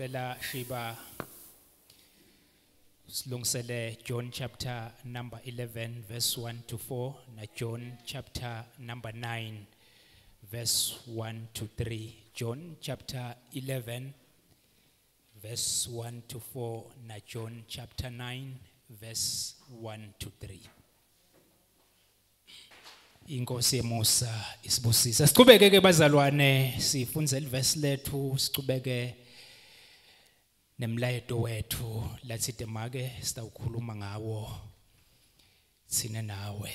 Ngicela Shiba silungisele John chapter number 11 verse 1 to 4 na John chapter number 9 verse 1 to 3. John chapter 11 verse 1 to 4 na John chapter 9 verse 1 to 3. Inkosi emusa isibusisa. Siqhubeke ke bazalwane sifunze iverse lethu, siqhubeke nemlayeto wethu lathi make sitawukhuluma ngawo sine nawe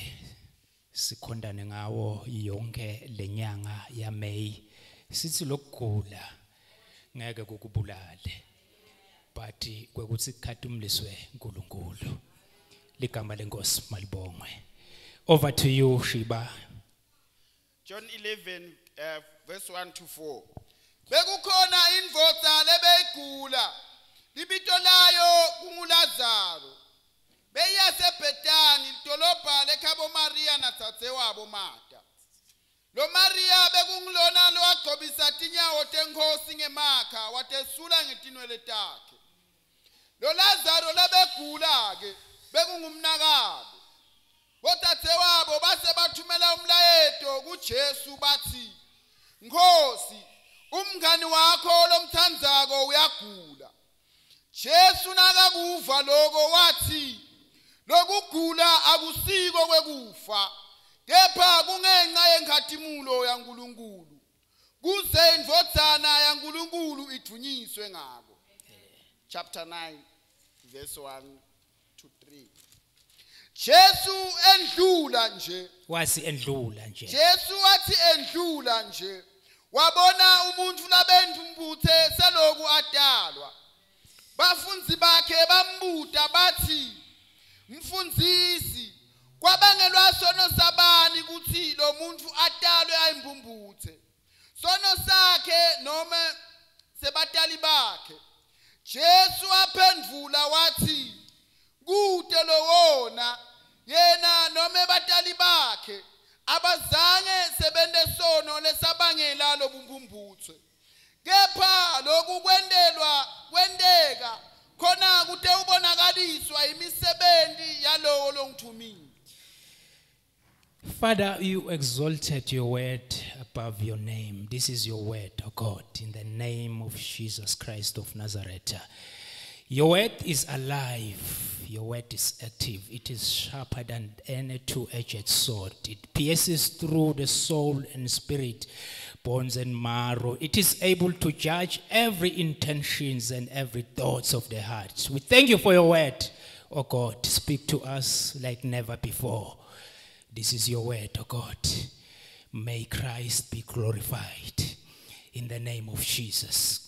sikhondane ngawo yonke lenyanga ya May. Sithi lokugula ngeke kukubulale but kwekuthi kukhadumliswe uNkulunkulu. Ligama lenkosi malibongwe. Over to you, Shiba. John 11, verse 1 to 4. Bekukhona indvodza lebeyigula, libito layo kunguLazaro. Beyasebhetani lidolobha lekhabo Maria natsadzewabo Martha. Lo Maria bekungulona lo agcobisa tinyawo tenkhosi ngemakha watesula ngetinwele takhe. Lo Lazaro lebegula ke bekungumnakabo. Botatsewabo base bathumela umlayeto kuJesu bathi, Nkosi, umngani wakho lomthandzako uyagula. Jesu nakakuva lokho wathi, lokugula akusiko kwekufa, kepha kungenxa yenkhathimulo yaNkulunkulu, kuze indvodzana yaNkulunkulu ithunyiswe ngako. Chapter 9 verse 1 to 3. Jesu endlula nje. Wasi endlula nje. Jesu wathi endlula nje. Wabona umuntu labendvumbuthe seloku adalwa. Bafunzi bakhe bambuta bathi, Mfundzisi, kwabangelwa sono sabani kuthi lo muntu adalwe ayimbumbuthe? Sono sakhe noma sebatali bakhe? Jesu aphendvula wathi, kude lowona yena noma batali bakhe abazange sebende sono lesabangela lobumbumbuthe. Kepha lokhu kwendeka khona kude ubonakaliswa imisebenzi yalowo longithumile. Father, you exalted your word above your name. This is your word, O God, in the name of Jesus Christ of Nazareth. Your word is alive. Your word is active. It is sharper than any two-edged sword. It pierces through the soul and spirit, bones and marrow. It is able to judge every intentions and every thoughts of the heart. We thank you for your word, oh God. Speak to us like never before. This is your word, oh God. May Christ be glorified in the name of Jesus.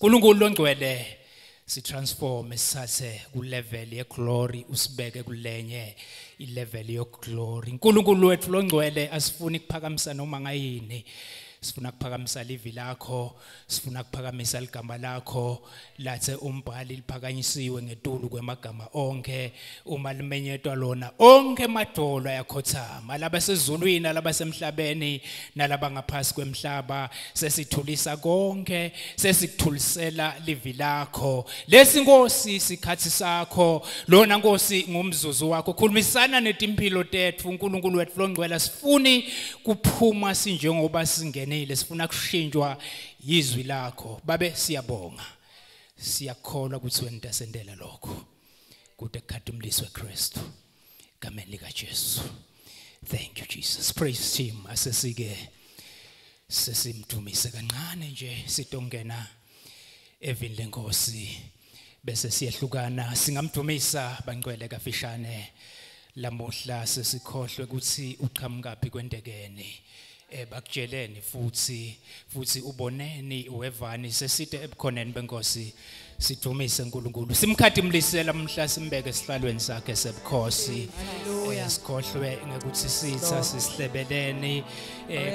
Si transform esathe ku level ye glory usibeke kulenye I level yo glory. uNkulunkulu wethu longcwele asifuni kuphakamisa noma ngayini. Sifuna kuphakamisa livi lakho, sifuna kuphakamisa ligama lakho, lathe umbhali liphakanyisiwe ngetulu kwemagama onke, uma limenyetwa lona onke madolo ayakhothama, laba sezulwini laba semhlabeni nalaba ngaphasi kwemhlaba, sesithulisa konke, sesikuthulisela livi lakho. Lesi Nkosi sikhathi sakho, lona Nkosi ngumzuzu wakho. Khulumisana netimpilo tethu uNkulunkulu wethu longcwele, sifuni kuphuma sinjengoba singene sifuna kushinjwa yizwi lakho. Babe siyabonga, siyakholwa ukuthi wena utasendela lokho kude kukhadumliswe Kristu egameni lika Jesu. Thank you Jesus. Praise him. Asesike sesimdumise kancane nje sitongena evini lenkosi bese siyehlukana singamdumisa bangcwele kafishane lamuhla sesikhohlwe ukuthi uqhamukaphi kwendekeni. Bakutsheleni futhi uboneni uwevani seside ebukhoneni benkosi sidumise uNkulunkulu simkhadimlisela mhla simbeke esihlalweni sakhe sebukhosi. Sikhohlwe ngekuthi sitha sisihlebeleni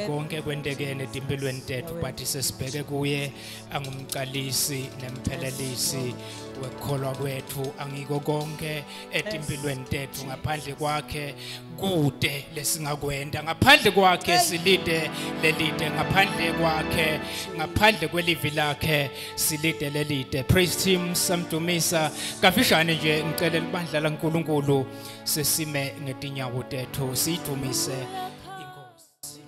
konke kwendekene empilweni tethu but sesibheke kuye angumqalisi nemphelelisi wekholwa kwethu. Angiko konke empilweni tethu ngaphandle kwakhe kude lesingakwenda, ngaphandle kwakhe silide lelide, ngaphandle kwakhe ngaphandle kwelivi lakhe silide lelide. Praise praise team samdumisa kafishane nje ngicela libandla laNkulunkulu sesime ngetinyawo tethu sidumise inkosi.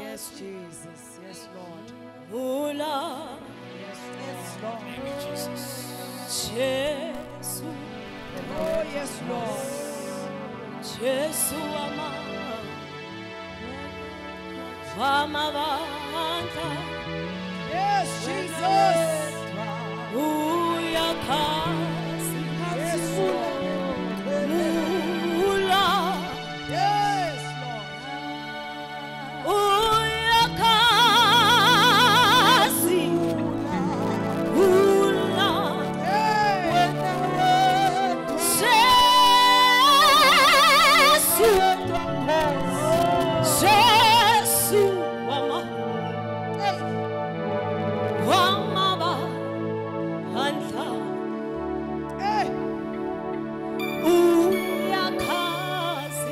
Yes, Jesus. Yes, Lord. Yes, Lord. Thank you, Jesus. Jesus. Oh, yes, Lord. Jesus amabandla. Yes, Jesus. Uyakhazi. Yes, Lord. Ula. Yes, Lord. Uyakhazi. Ula. Jesus wamabandla. Uyakhazi. Uyakhazi.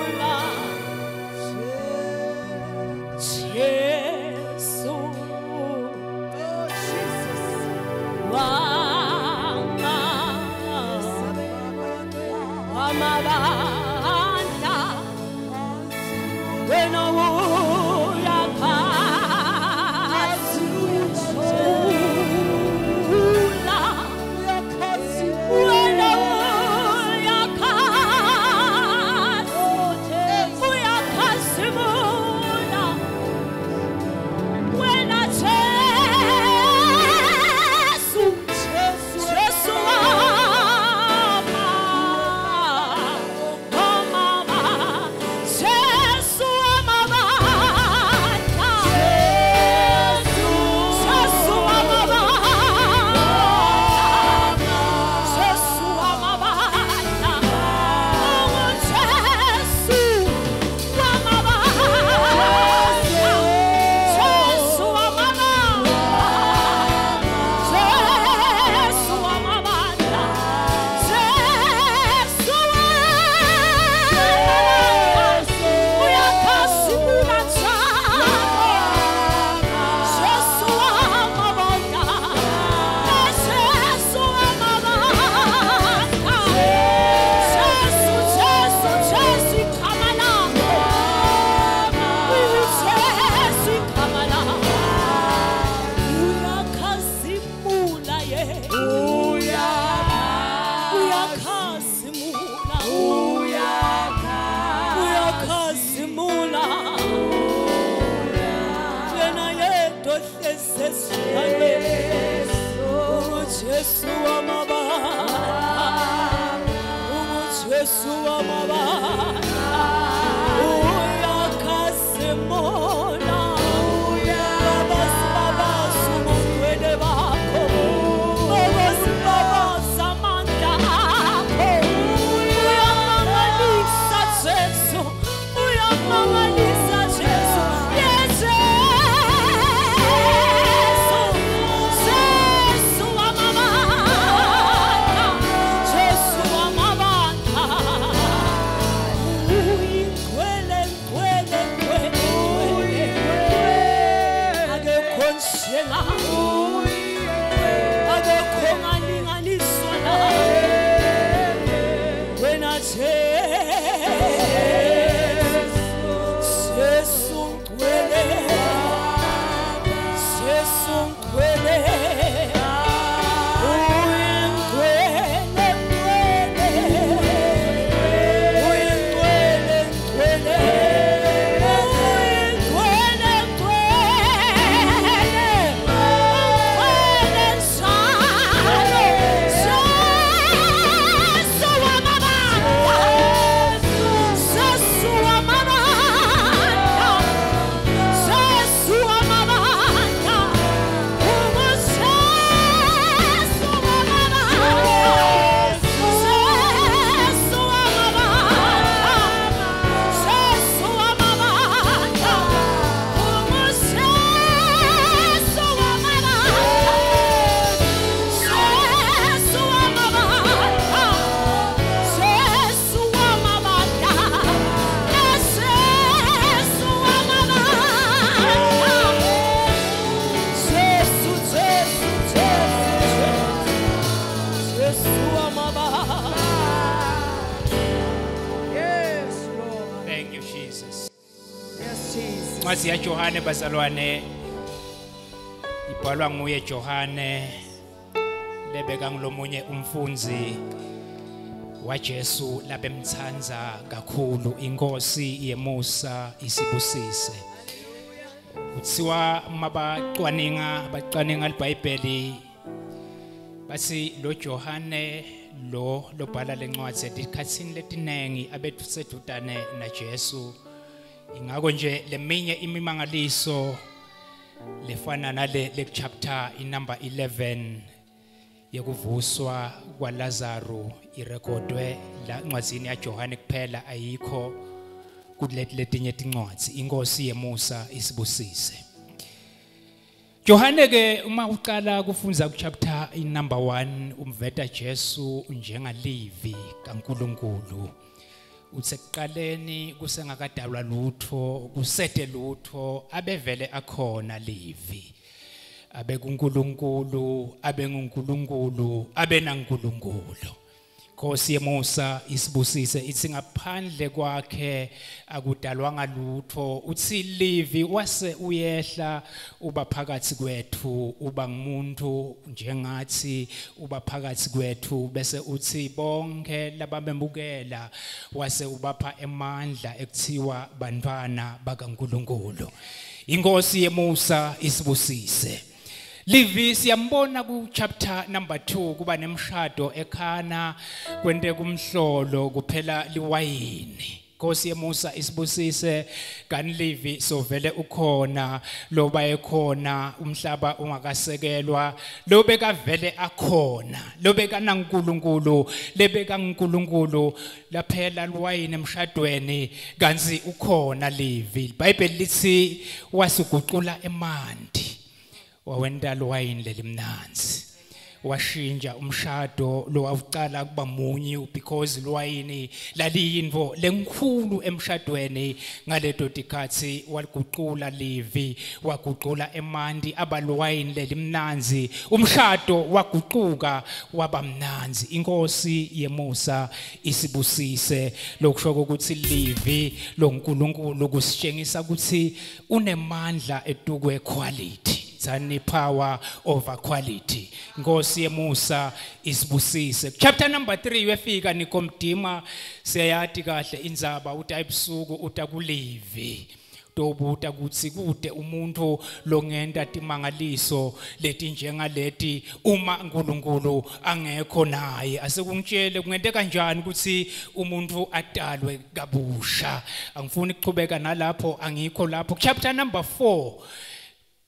Ula. Jesu wamabandla. Wena uyakhazi. Ula. Wena uyakhazi. Uyakhazimula. Wena Jesu. Jesu Jesu amabandla. Jesu amabandla. Jesu amabandla. Jesu amabandla. Jesu amabandla. Jesu amabandla. Jesu uyakhazimula njalo. Jesu amabandla. Jesu amabandla. Jesu ikhamala. Jesu ikhamala. Uyakhazimula ye. Uyakhazimula. Uyakhazimula. Yena yedwa ohlezi esihlalweni. UJesu wamabandla. UJesu wamabandla. Uyakhazimula. Babasi ubungcwele bakho. Babasi amandla akho. Uyamangalisa Jesu. Uyamangalisa Jesu. Yes, Jesu. Jesu amabandla. Incwadi yaJohane bazalwane ibhalwa nguye Johane lebeka ngilomunye umfunzi waJesu labemthanza kakhulu inkosi yemusa isibusise. Kuthiwa mabacwaninga iBhayibheli bathi lo Johane lobhala lencwadi esikhatsini letinengi abesedutane naJesu. Ingakho nje leminye imimangaliso lefana nale chapter number 11 yekuvuswa kwaLazaro irekodwe la ncwadzini yaJohane kuphela ayikho kuletinye tincwadzi. Inkosi yemusa isibusise. Johane ke uma uqala kufunza kuchapter number 1 umveta Jesu njengalivi kaNkulunkulu. Utsekuqaleni kusengakadalwa lutho kusete lutho abevele akhona livi. Abe kuNkulunkulu abe nguNkulunkulu abe naNkulunkulu. Nkosi yemusa isibusise ithi ngaphandle kwakhe akudalwanga lutho. Uthi livi wase uyehla uba phakathi kwethu uba ngumuntu njengathi uba phakathi kwethu bese uthi bonke lababembukela wase ubapha emandla ekuthiwa bantwana bakaNkulunkulu. Inkosi yemusa isibusise. Livi siyambona ku chapter number 2 kuba nemshado ekhana kwente kumhlolo kuphela liwayini. Nkosi yemusa isibusise kan Livi sovele ukhona loba ekhona umhlaba ungakasekelwa lobeka vele akhona lobeka naNkulunkulu lebeka uNkulunkulu laphela liwayini emshadweni kanzi ukhona Livi. iBhayibheli lithi wasuguqula emanti wawenda liwayini lelimnanzi washinja umshado lo wawuqala kuba munyu because liwayini laliyinvo lenkhulu emshadweni. Ngaleto tikhathi waliguqula Livi waguqula emanti abaliwayini lelimnanzi umshado waguquka waba mnanzi. Inkosi yemusa isibusise. Lokusho ukuthi Livi lo uNkulunkulu kusitshengisa ukuthi unemandla etukwe quality. Tani power over quality. Nkosi yemusa isibusise. Chapter number 3 wefika nikomdima seyati kahle indzaba utayibusuku utakulivi. Tobuta kutsi kude umuntu longenda timangaliso leti njengaleti uma uNkulunkulu angekho naye. Asekungitshele kungente kanjani ukuthi umuntu adalwe kabusha. Angifuni ukuchubeka nalapho angikho lapho. Chapter number 4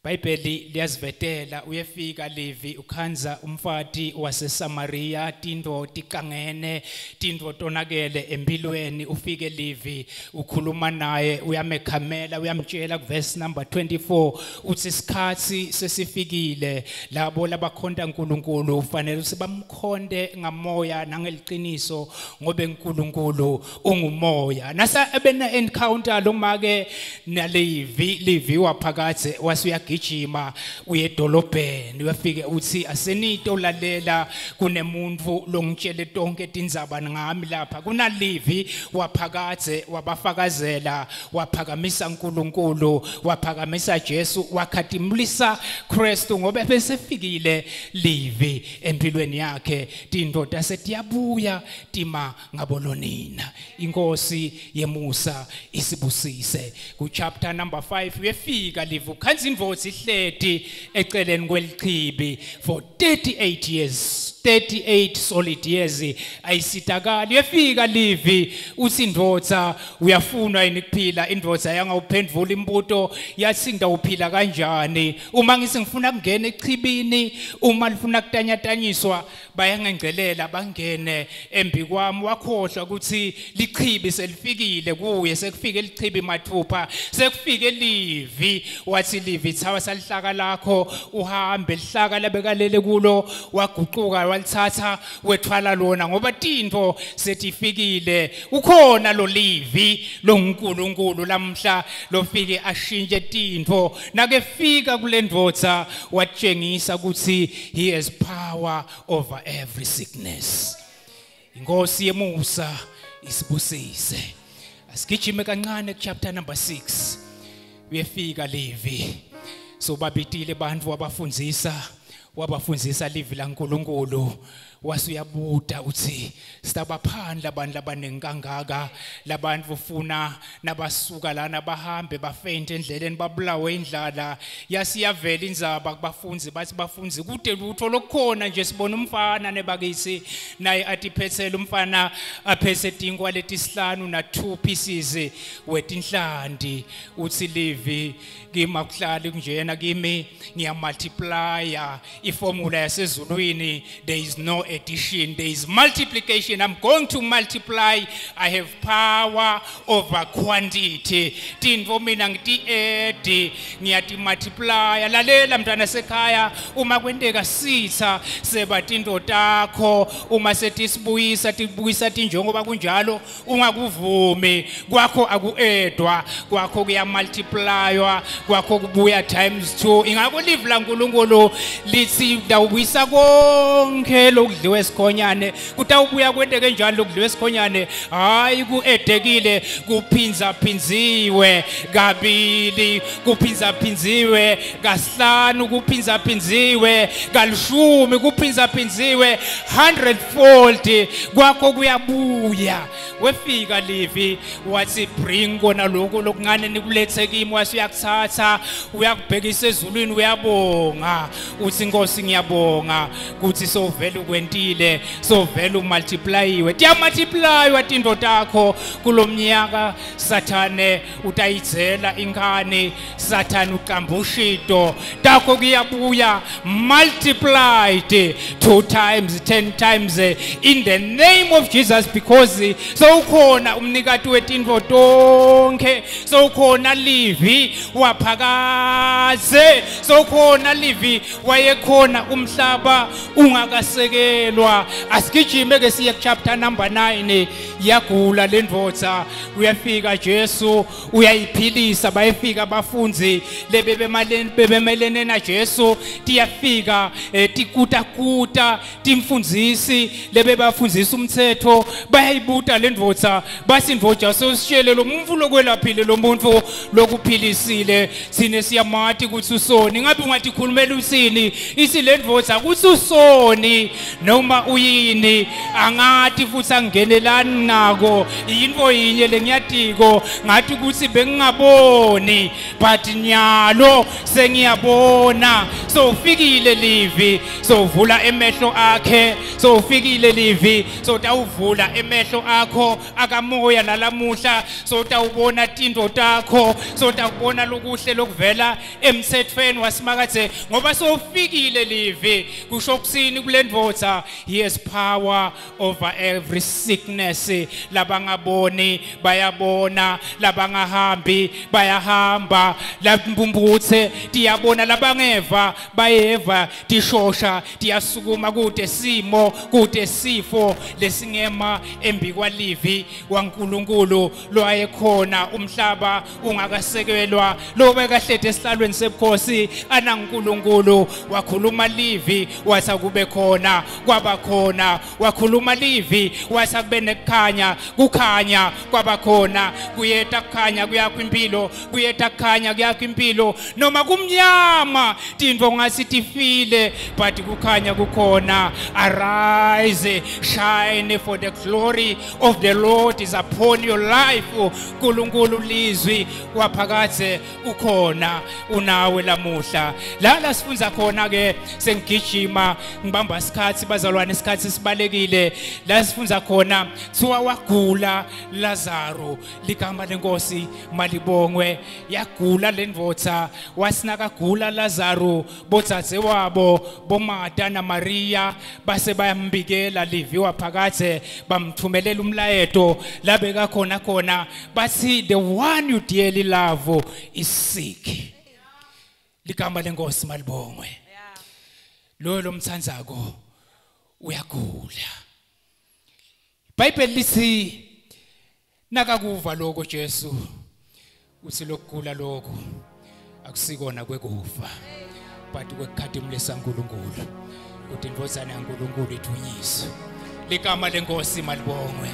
iBhayibheli liyazivetela uyefika Livi ukhanza umfati waseSamaria tindvo tikangene tindvo tonakele empilweni. Ufike Livi ukhuluma naye uyamekhamela uyamtshela kuverse number 24 uthi isikhathi sesifikile labo labakhonda uNkulunkulu ufanele sibamkhonde ngamoya nangeliqiniso ngobe uNkulunkulu ungumoya. Nasa ebena encounter lo make na Livi waphakathe wasuya gijima uyedolobheni uyafike uthi asenito lalela kunemuntu longitshele tonke tindzaba ngami lapha kuna Livi waphakathe wabafakazela waphakamisa uNkulunkulu waphakamisa Jesu wakhatimlisa Kristu ngoba besefikile Livi empilweni yakhe tindoda setiyabuya tima ngabolonina. Inkosi yemusa isibusise. Ku chapter number 5 uyefika Livi ukhanza indvodza ihleti eceleni kwelichibi for 38 years 38 solid years ayisitakali. Uyefika Livi uthi indvodza uyafuna yini kuphila. Indvodza yangawuphendvula imbuto yathi ngidawuphila kanjani uma ngifuna kungena echibini uma lifuna kutanyatanyiswa bayangengcelela bangene embi kwami. Wakhohlwa ukuthi lichibi selifikile kuye sekufike lichibi mathupha sekufike Livi. Wathi Livi thawa salihlaka lakho uhambe lihlaka labekalele kulo waguquka walithatha wethwala lona ngoba tintfo setifikile. Ukhona lo Livi lo uNkulunkulu lamhla lofike ashintshe tintfo. Nakefika kule ndvodza watshengisa ukuthi he has power over every sickness. Inkosi yemusa isibusise. Asigijime kancane chapter number 6. uyefika livi so babitile bantfu wabafundzisa livi laNkulunkulu wasuyabuta uthi stabaphandla abantu labanengangaka labantu funa nabasuka lana bahambe bafente endleleni babulawe indlala yasiyavela indzaba kubafunzi bathi bafunzi kude lutho lokukhona nje sibona umfana nebakisi naye atiphetsela umfana aphese tinkwa letisihlanu na 2 pieces wetinhlandi uthi livi kimi akuhlali kunjena kimi ngiyamultiplya iformula yasezulwini there is no addition, there is multiplication. I'm going to multiply. I have power over quantity. Tindvo mina ngiti edi ngiyati multiply. Lalela mntwana sekhaya uma kwenteka sitha seba tindo takho uma setisibuyisa tibuyisa tinjongo bakunjalo ungakuvumi kwakho akuedwa kwakho kuya multiplywa kwakho kubuya times 2 ingakho live laNkulunkulu lithi dawubuyisa konke lokudliwe esikhonyane kutawubuya kwenteke njalo lokudliwe esikhonyane hayi kuedekile kuphinza phinziwe kabili kuphinza phinziwe kasihlanu kuphinza phinziwe kalishumi kuphinza phinziwe 100-fold kwakho kuyabuya wefika livi wathi bring kona lokho lokungane nikulethe kimi wasuyakuthatha uyakubhekisa ezulwini uyabonga uthi Nkosi ngiyabonga kuthi sovela ukwentile sovela umultiplyiwe tiyamultiplywa tindo takho kulomnyaka sathane utayidzela inkani sathane uqambushito takho kuyabuya multiplied 2 times 10 times in the name of Jesus because sowukhona umnikati wetindvo tonke sowukhona livi waphakaze sowukhona livi wayekhona umhlaba ungakasekelwa asigijime ke siye chapter number 9 yagula lendvodza uyafika Jesu uyayiphilisa bayefika abafunzi bebemelene na Jesu tiyafika tikutakuta timfundzisi lebebafundzisa umthetho bayayibuta lendvodza basi indvodza sositshele lo muntu lokwelaphile lo muntu lokuphilisile sine siyamati kuthi usoni ngabe ungatikhulumela usini isi lendvodza kuthi usoni noma uyini angati futhi angenelani nako yinto yinye lengiyatiko ngathi kuthi bengingaboni but nyalo sengiyabona so ufikile livi so uvula emehlo akhe so ufikile livi so tawuvula emehlo akho akamoya nalamuhla so tawubona tindo takho so tawubona lokuhle lokuvela emthethweni wasimakathe ngoba so ufikile livi kusho kusini kulendvodza he has power over every sickness labangaboni bayabona labangahambi bayahamba labumbumbuthe tiyabona labangeva bayeva tishosha tiyasukuma kude simo kude sifo lesingema embikwa livi waNkulunkulu lowayekhona umhlaba ungakasekelwa lobekahlede esihlalweni sebukhosi anaNkulunkulu wakhuluma livi wathi kube khona kwaba khona wakhuluma livi wathi kube nekukhanya kukhanya kwaba khona kuyeta kukhanya kuyakho impilo kuyeta kukhanya kuyakho impilo noma kumnyama tindvo ngasi tifile but kukhanya kukhona arise shine for the glory of the Lord is upon your life Nkulunkulu lizwi waphakathe ukhona unawe lamuhla la sifunza khona ke sengigijima ngibamba isikhathi bazalwane isikhathi sibalekile la sifunza khona thiwa wagula Lazaro ligama lenkosi malibongwe yagula lendvodza wasinaka gula Lazaro bodzadze wabo boMartha na Maria base bayambikela livi waphakathe bamthumelela umlayeto labeka khona bathi the one you dearly love is sick ligama lenkosi malibongwe lo mthandzako uyagula iBhayibheli lithi nakakuva lokho Jesu uthi lokugula lokho akusikona kwekufa but kwekukhadimulisa uNkulunkulu uthi indvodzana yaNkulunkulu ithunyiswe ligama lenkosi malibongwe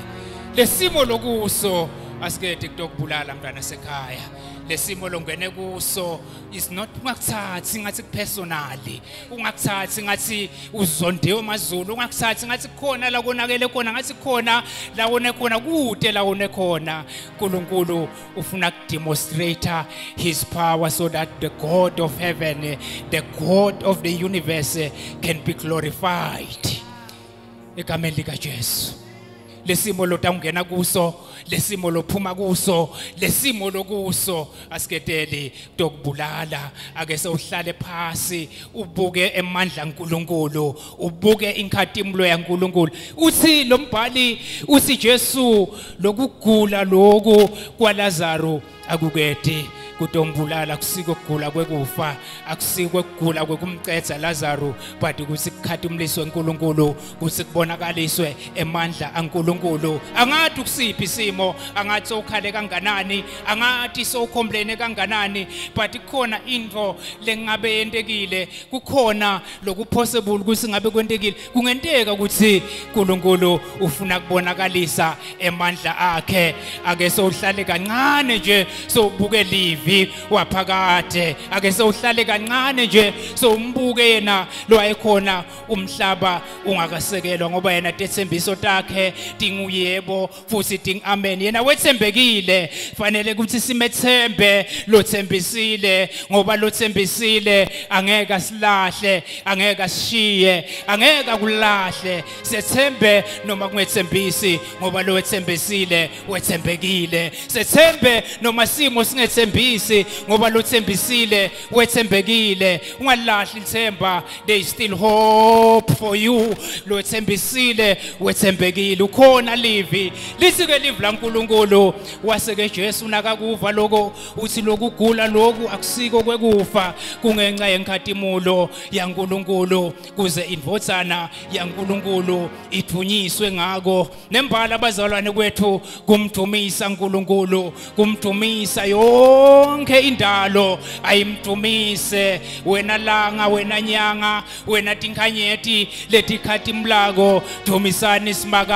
lesimo lokuso asikede kutokubulala mntwana sekhaya lesimo longene kuso is not ungakuthathi ngathi personally, ungakuthathi ngathi uzondiwe emazulu, ungakuthathi ngathi khona la konakele khona, ngathi khona la wone khona kude la wone khona. uNkulunkulu ufuna kudemonstrate his power so that the God of heaven, the God of the universe can be glorified. Egameni lika Jesu. Lesimo lotangena kuso, lesimo lophuma kuso, lesimo lokuso asiketeli Lokubulala. Ake sewuhlale phasi ubuke emandla kaNkulunkulu, ubuke inkhatimulo yaNkulunkulu. Uthi lo mbhali uthi Jesu lokugula lokhu kwaLazaro akuketi kutombulala, akusiko ukugula kwekufa, akusiko ukugula kwekumcetha Lazaro, but ukuthi kukhatimuliswe uNkulunkulu, ukuthi kubonakaliswe emandla kaNkulunkulu. Angathi kusiphi isimo, angathi sokhale kanganani, angathi sokhomplene kanganani, but ikhona into lengabe yentekile, kukhona lokupossible ukuthi ngabe kwentekile. Kungenteka ukuthi uNkulunkulu ufuna kubonakalisa emandla akhe. Ake sohlale kancane nje sobuke live waphakade, ake sewuhlale kancane nje sombuke yena lo ayikhona umhlaba ungakasekelwa, ngoba yena tethembiso takhe tinguyebo futhi ting amen. Yena wethembekile, fanele ukuthi simethembe lo thembisile, ngoba lo thembisile angeke asilahle, angeke asishiye, angeke akulahle. Sethembe noma kungethembisi, ngoba lo wethembisile wethembekile. Sethembe noma simo singethembisi, ngoba lo thembisile wethembekile. Ungalahli ithemba, there is still hope for you. Lo thembisile wethembekile. Ukhona livi lithi ke livi laNkulunkulu waseke Jesu nakakuva lokho, uthi lokugula lokhu akusiko kwekufa, kungenxa yenkhatimulo yaNkulunkulu, kuze indvodzana yaNkulunkulu ithunyiswe ngako. Nembala abazalwane kwethu kumdumisa uNkulunkulu, kumdumisa yonke indalo ayimdumise. Wena langa, wena nyanga, wena tinkhanyeti letikhatimulako, dumisani simakatse.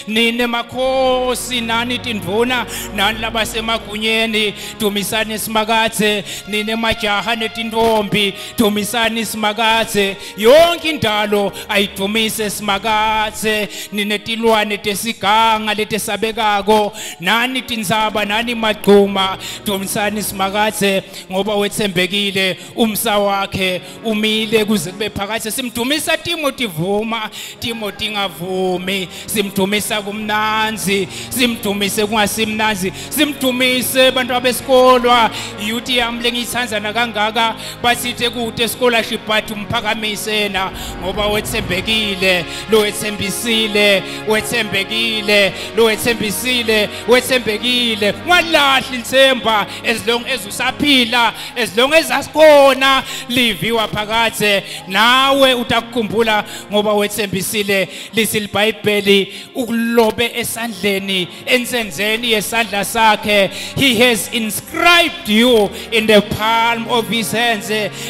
Nine makhosi, nani tindvuna, nani labasemagunyeni, dumisani simakatse. Nine majaha netintombi, dumisani simakatse. Yonke indalo ayidumise simakatse. Nine tilwane tesiganga letesabekako, nani tinzaba, nani magquma, dumisani simakatse, ngoba wethembekile, umsa wakhe umile kuze kube phakathe. Simdumisa Timothy vuma, Timothy ngavumi, simdumisa kumnanzi, simdumise kungasimnanzi, simdumise bantu abesikolwa. Youth yami lengiyithandzana kangaka basithe kude scholarship, but umphakamisena ngoba wethembekile, lo wethembisile, wethembekile, lo wethembisile, wethembekile. Ungalahli ithemba as long as usaphila, as long as asikhona liviwa phakathe, nawe utakukhumbula ngoba wethembisile. Lithi iBhayibheli ukulobe esandleni, ensenzeni yesandla sakhe. He has inscribed you in the palm of his hands.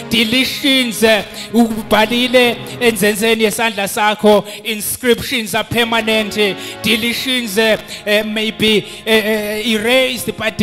Deletions ubhalile ensenzeni yesandla sakho. Inscriptions are permanent, deletions may be erased, but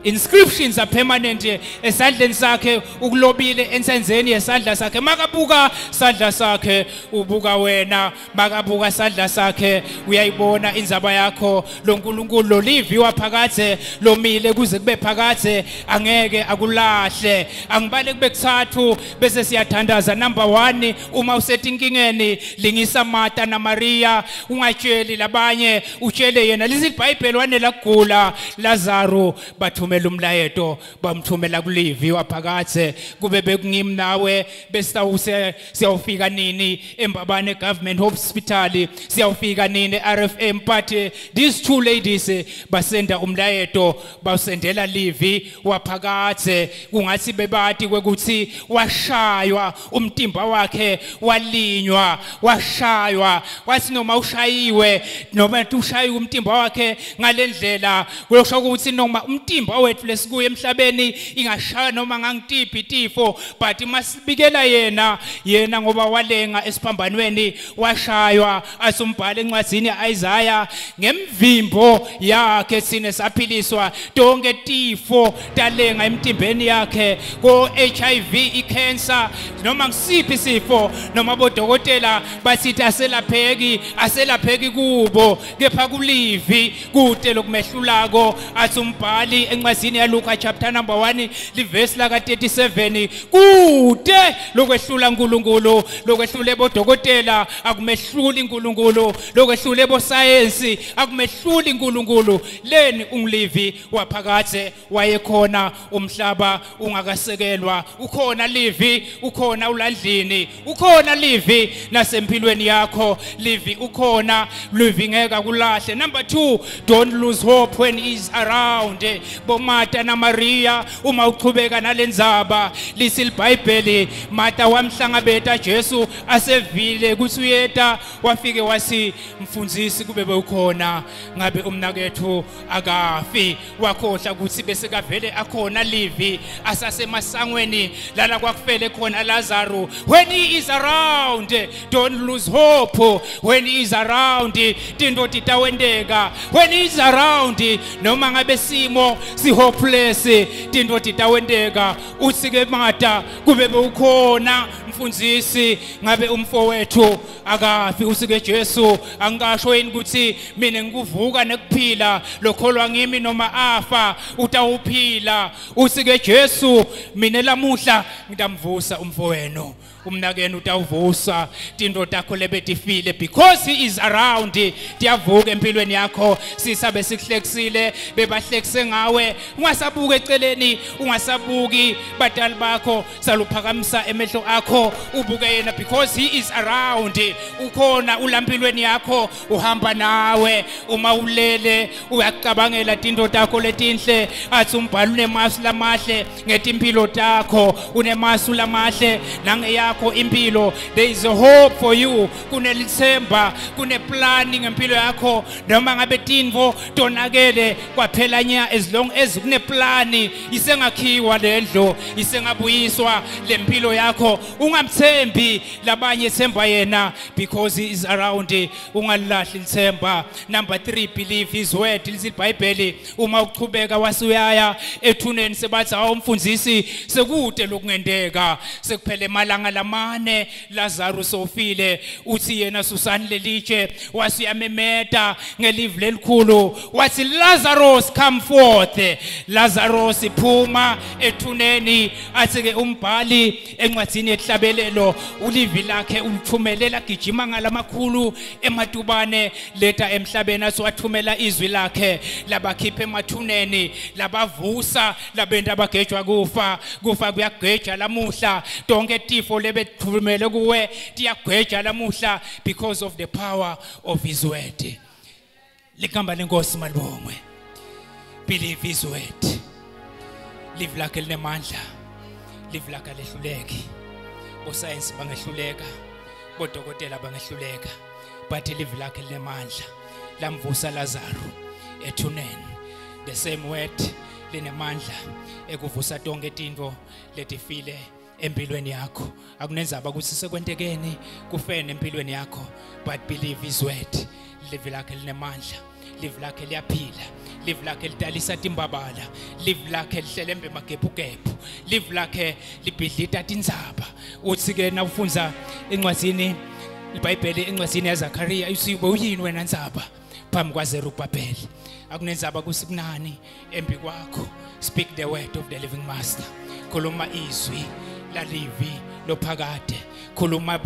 inscriptions are permanent. Esandleni sakhe ukulobile ensenzeni yesandla sakhe. Makabuka sandla sakhe ubuka wena, makabuka sandla sakhe uyayibona inzaba yakho. Lo Nkulunkulu lo liviwa phakathe, lomile kuze kube phakathe, angeke akulahle. Angibale kube kuthathu bese siyathandaza. Number 1, uma usetinkingeni lingisa Martha na Maria, ungatsheli labanye, utshele yena. Lithi iBhayibheli wanela kugula Lazaro, bathume umlayeto bamthumela kulivi waphakathe, kube bekungimi nawe besitawuse siyawufika nini eMbabane Government Hospital, siyawufika nini RFM. But these two ladies basenda umlayeto, basendela livi waphakathe. Kungathi bebati kwekuthi washaywa umtimba wakhe, walinywa, washaywa. Wathi noma ushayiwe, noma ushayiwe umtimba wakhe ngalendlela, kusho ukuthi noma umtimba wethu lesikuye emhlabeni ingashaya noma ngangitiphi itifo but masibikela yena ngoba walenga esiphambanweni washaywa asumbhala encwadzini yaIsaiah ngemvimbo yakhe sine saphiliswa tonke tifo talenga emtimbeni yakhe ko HIV icancer noma ngisiphi isifo noma bodokotela basithi aselapheki kubo kepha kulivi kude lokumehlulako asumbhali encwadzini yaLuka chapter number 1 liverse laka 37 kude lokwehlula uNkulunkulu lokwehlula bodokotela akumehluli uNkulunkulu lokwehlula bosayensi akumehluli uNkulunkulu leni unglivi waphakathe wayekhona umhlaba ungakasekelwa ukhona livi ukhona ulandlini ukhona livi nasempilweni yakho livi ukhona livi ngeke kulahle. Number 2, don't lose hope when he is around. Bomata na Maria uma uqhubeka nalendzaba lisilBhayibheli Martha wamhlangabeta Jesu asevile kuthi uyeta wafike wasi mfundisi kube ukhona ngabe umnakethu akafi wakhohla ukuthi bese kavele akhona livi asasemasangweni lala kwakufele khona Lazarus. When he is around don't lose hope. When he is around tinto titawendeka. When he is around noma ngabe simo si hopeless tinto titawendeka. Usike Martha kube ukhona mfundisi ngabe umfowethu akafi usike Jesu angasho yini ukuthi mina ngikuvuka nekuphila lokholwa ngimi noma afa utawuphila usike Jesu mina lamuhla ngitamvusa umfowenu umnakeni utawuvusa tinto takho lebetifile because he is around tiyavuka empilweni yakho sisabe sikuhlekisile bebahlekise ngawe ungasabuka eceleni ungasabuki badali bakho saluphakamisa emehlo akho ubuke yena because he is around ukhona ulampilweni yakho uhamba nawe uma ulele uyacabangela tinto takho letinhle athi umbhalo unemasu lamahle ngetimpilo takho unemasu lamahle nange impilo. There is a hope for you. Kunelithemba kune planning ngempilo yakho noma ngabe tinvo tonakele kwaphela nya as long as kune plani isengakhiwa lendlo isengabuyiswa lempilo yakho ungamthembi labanye themba yena because he is around ungalahli lithemba. Number 3, believe his word. lisilBhayibheli uma uqhubeka wasuyaya ethuneni sebathi awumfundisi sekude lokungendeka sekuphele malanga mane Lazarus ofile uthi yena Susani lelitshe wasiyamemeta ngelive lelikhulu wathi Lazarus come forth. Lazarus iphuma ethuneni athi ke umbhali encwadzini yehlabelelo ulivi lakhe ulithumelela gijima ngalamakhulu ematubane leta emhlabeni asiwathumela izwi lakhe labakhipha emathuneni labavusa labenda abagejwa kufa kuyageja lamuhla tonke tifo lebethumele kuwe tiyagweja lamuhla because of the power of his word. Likamba lenkosi malibongwe. Believe his word. Live lakhe linemandla. Live lakhe lehluleki. Bosayensi bangehluleka. Bodokotela bangehluleka. But live lakhe linemandla. Lamvusa Lazarus ethuneni. The same word linemandla ekuvusa tonke tinto letifile empilweni yakho. Akunenzaba ukuthi sekwentekeni kufene empilweni yakho but believe his word. Live lakhe linemandla. Live lakhe liyaphila. Live lakhe lidalisa timbabala. Live lakhe lihlelembe magebhugebhu. Live lakhe libhidlita tindzaba. Uthi ke nawufunza encwadzini iBhayibheli encwadzini yaZakhariya usibe uyini wena ndzaba phambi kwaZerubhabheli. Akunenzaba kusikunani embi kwakho. Speak the word of the living master. Khuluma izwi la livi lophakade. Khuluma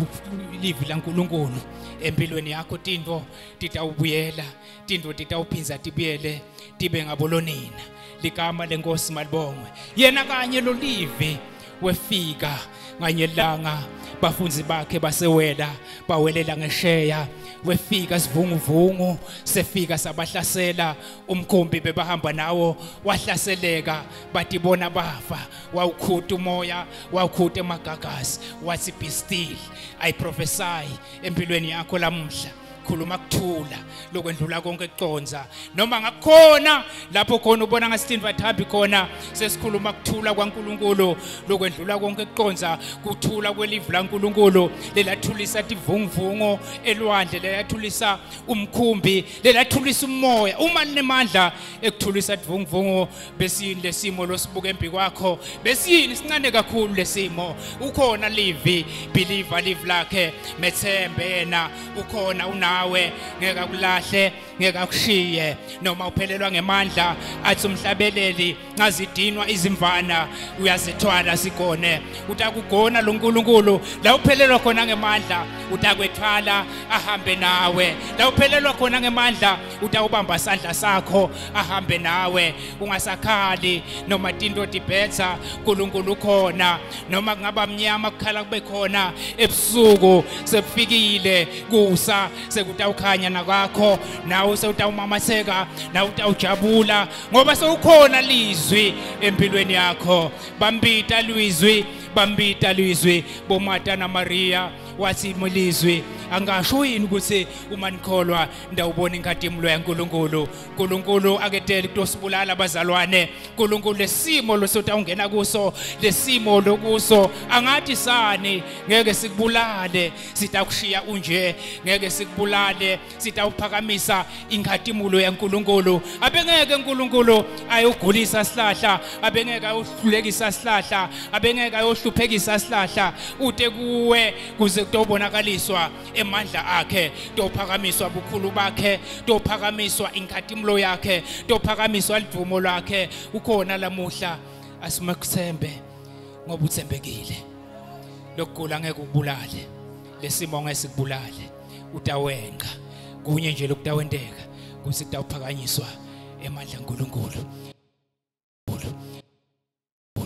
livi laNkulunkulu empilweni yakho tinto titawubuyela tinto titawuphinza tibuyele tibe ngabolonina. Ligama lenkosi malibongwe. Yena kanye lo livi wefika nganye langa bafundzi bakhe basewela bawelela ngesheya wefika sivunguvungu sefika sabahlasela umkhumbi bebahamba nawo wahlaseleka batibona bafa wawukhutha umoya wawukhutha emagagasi wathi be still. I prophesy empilweni yakho lamuhla sikhuluma kuthula lokwendlula konke eqonza noma ngakhona lapho khona ubona ngasithini bathabi khona sesikhuluma kuthula kwaNkulunkulu lokwendlula konke eqonza kuthula kwelivu laNkulunkulu lelathulisa ivunguvungo elwandle lelathulisa umkhumbi lelathulisa umoya uma linemandla ekuthulisa ivunguvungo besini lesimo losibuka embi kwakho besini sincane kakhulu lesimo ukhona livi believer live lakhe methembe yena ukhona unawe ngeke akulahle ngeke akushiye noma uphelelwa ngemandla athi umhlabeleli ngazidinwa izimvana uyazithwala sikone utakugona loNkulunkulu la uphelelwa khona ngemandla utakwethwala ahambe nawe la uphelelwa khona ngemandla utawubamba isandla sakho ahambe nawe ungasakhali noma tinto tibhetha uNkulunkulu khona noma kungaba mnyama kukhala kube khona ebusuku sebufikile kusa sekutawukhanya nakwakho nawe sewutawumamatheka nawe utawujabula ngoba sewukhona lizwi empilweni yakho bambita lizwi boMartha naMaria wathi imlizwi angasho yini ukuthi uma nikholwa ndawubona inkatimlo yaNkulunkulu uNkulunkulu aketele kutosibulala abazalwane uNkulunkulu lesimo losotha ungena kuso lesimo lokuso angathi sani ngeke sikubulale sitakushiya unje ngeke sikubulale sitawuphakamisa inkatimulo yaNkulunkulu abengeke uNkulunkulu ayogulisa sihlahla abengeke ayohlulekisa sihlahla abengeke ayohluphekisa sihlahla ute kuwe kuze kutobonakaliswa emandla akhe tophakamiswa bukhulu bakhe tophakamiswa inkhatimlo yakhe tophakamiswa livumo lakhe ukhona lamuhla asimakuthembe ngoba uthembekile lokugula ngeke ukubulale lesimo ngeke sikubulale utawenga kunye nje lokutawendeka kuze kutawuphakanyiswa emandla kaNkulunkulu